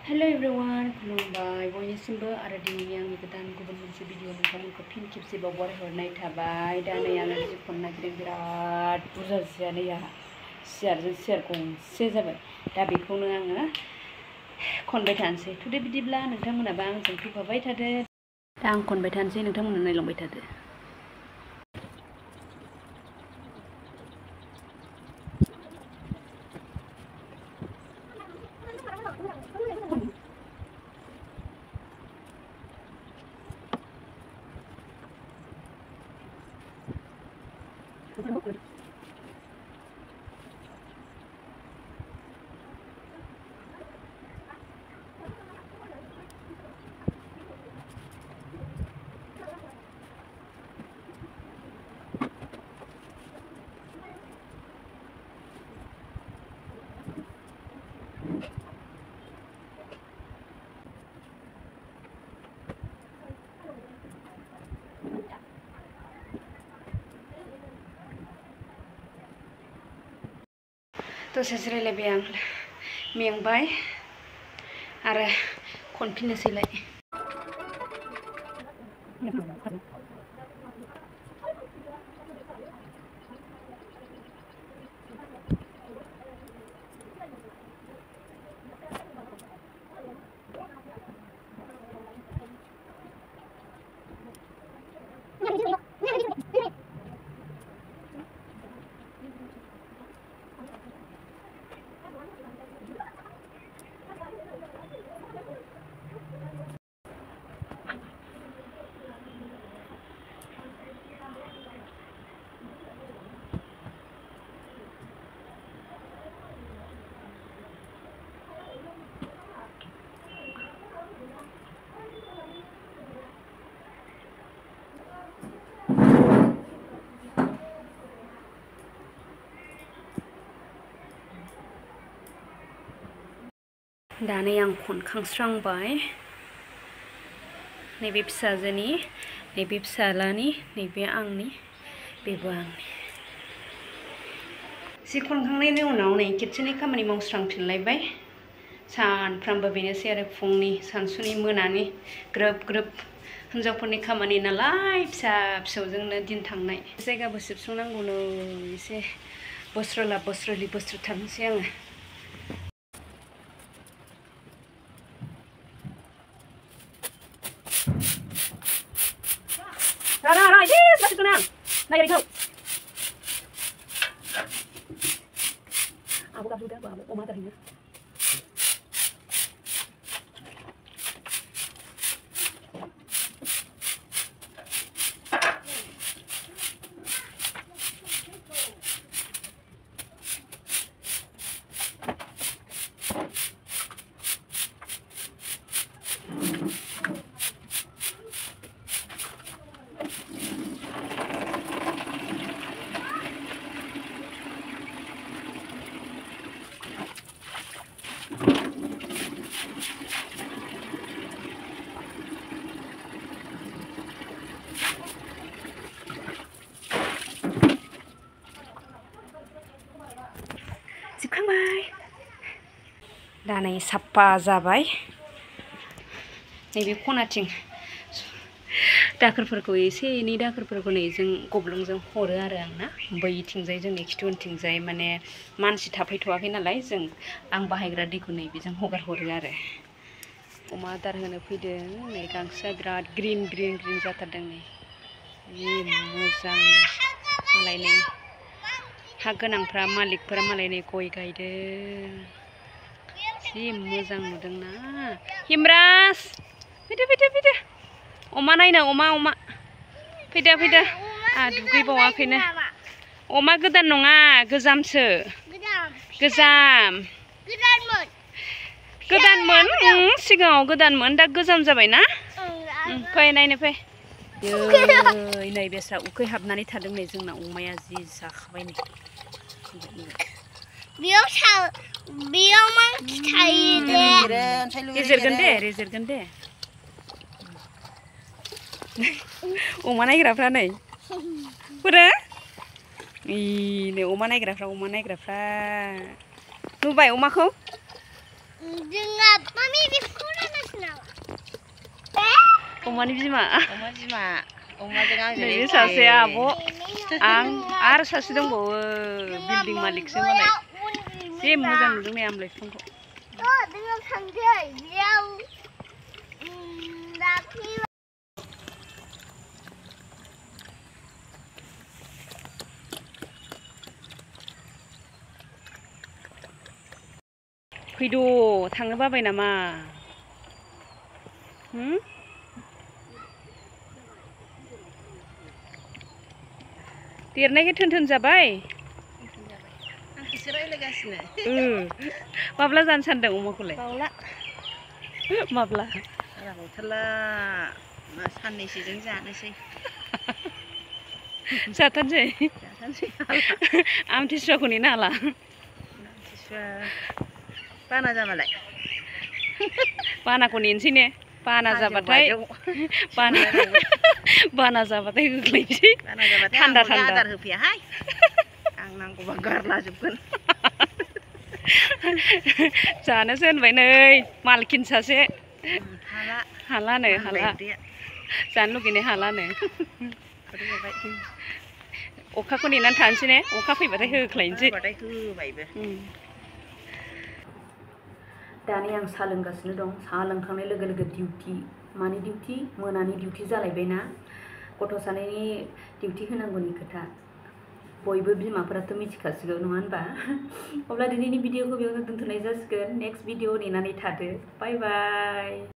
Hello everyone, खुलुमबाय बयनिसिमबो आरो दिनै आंनि गोदान गुबुन मोनसे भिडिअ नोंथांमोनखौ फिन खेबसेबाव बरायहरनाय थाबाय। दा नै आङो जि खननो नागिरदों बिराद बुरजा जियानो आंहा सियारजों सियार गंसे जाबाय। दा बेखौनो आङो खनबाय थानोसै। थुदो बिदिब्ला नोंथांमोनाबो आंजों फैफाबाय थादो। दा आं खनबाय थानोसै, नोंथांमोना नायलांबाय थादो। दसे जिरायलायबाय आं, मेंबाय आरो खनफिननोसैलाय। दा नै आं खनखांस्रांबाय। नैबे फिसाजोनि, नैबे फिसालानि, नैबे आंनि, बेबो आंनि। जि खनखांनायनि उनाव नै खेबसेनि खामानि मावस्रांफिनलायबाय। सानफ्रामबो बेनोसै आरो फुंनि, सानसुनि, मोनानि ग्रोब ग्रोब हिनजावफोरनि खामानि नालाय, फिसा फिसौजोंनो दिन थांनाय। जायगाबो सिबस्रांनांगौनो एसे बोस्रोला बोस्रोलि बोस्रोथारनोसै आङो। जोबखांबाय। दा नै साफा जाबाय। नैबे खनाथिं दाखोरफोरखौ एसे एनै दाखोरफोरखौ नै जों गब्लंजों हरो आरो आंना। बैथिंजाय जोंनि खिथु उनथिंजाय माने मानसि थाफैथ'वाखै नालाय, आं बाहायग्रा दैखौ नै बेजों हगार हरो आरो। अमा आदार होनो फैदों। नै गांसोआ बिराद ग्रिन ग्रिन ग्रिन जाथारदों। नै जि मोजां। मालाय नै हा गोनांफ्रा, मालिकफोरा मालाय नै गय गायदों। जि मोजां नुदोंना। हिमराज फैदो फैदो फैदो। अमा नायनो, अमा फैदो फैदो। आंहा दुगैबावाखैनो। अमा गोदान नङा, गोजामसो। गोजाम। गोदानमोन सिगाङाव गोदानमोन, दा गोजाम जाबायना। फै नायनो फै। नै बेस्रा उखै हाबनानै थादों नै जोंना अमाया, जि जाखाबाय नै। बेयाव मानसि थायो दे। रेजेरगोन दे। अमा नायग्राफ्रा नै बोरो नै अमा नायग्राफ्रा नुबाय अमाखौ? जोंहा मामि अमानि बिमा अमा बिमा अमाजों आंजों नैबे सासे आब' आं आरो सासे दंबावो बिल्डिं मालिकसो मालाय जे मोजां नुदों नै आमलाइ बिफांखौ जोङो थांसै बेयाव दाख्लै फैद' थांनो बाबाय नामा देरनायखाय थोन जाबाय आंखौसो रायलायगासिनो माब्ला जानो सानदों अमाखौलाय बावला माब्ला बारा बावथारला साननैसोजों जानोसै जाथारसै जाथारसै आमथिसुवाखौ नेनो हाला आमथिसुवा बाना जाबालाय बानाखौ नेनोसै ने बाना जाबाथाय बाना जाबाथाय होख्लायनोसै थान्दा थान्दा आदार होफैयाहाय आं नांगौबा गारलाजोबगोन जानोसो होनबाय नै मालकिन सासे हाला हालानो हाला जानो लुगैनाय हालानो अखाखौ नेनानै थानोसै ने अखा फैबाथाय होख्लायनोसै होबायबो दानि आं साहा लोंगासिनो दं साहा लोंखांनाय लोगो लोगो डिउटि मानि डिउटि मोनानि डिउटि जालायबायना गथ' सानैनि डिउटि होनांगौनि खोथा बयबो बिमाफोराथ' मिथिखासिगौ नङा होनबा अब्ला दिनैनि भिडिअखौ बेयावनो दोनथ'नाय जासिगोन नेक्स्ट भिडिअ नेनानै थादो बाय बाय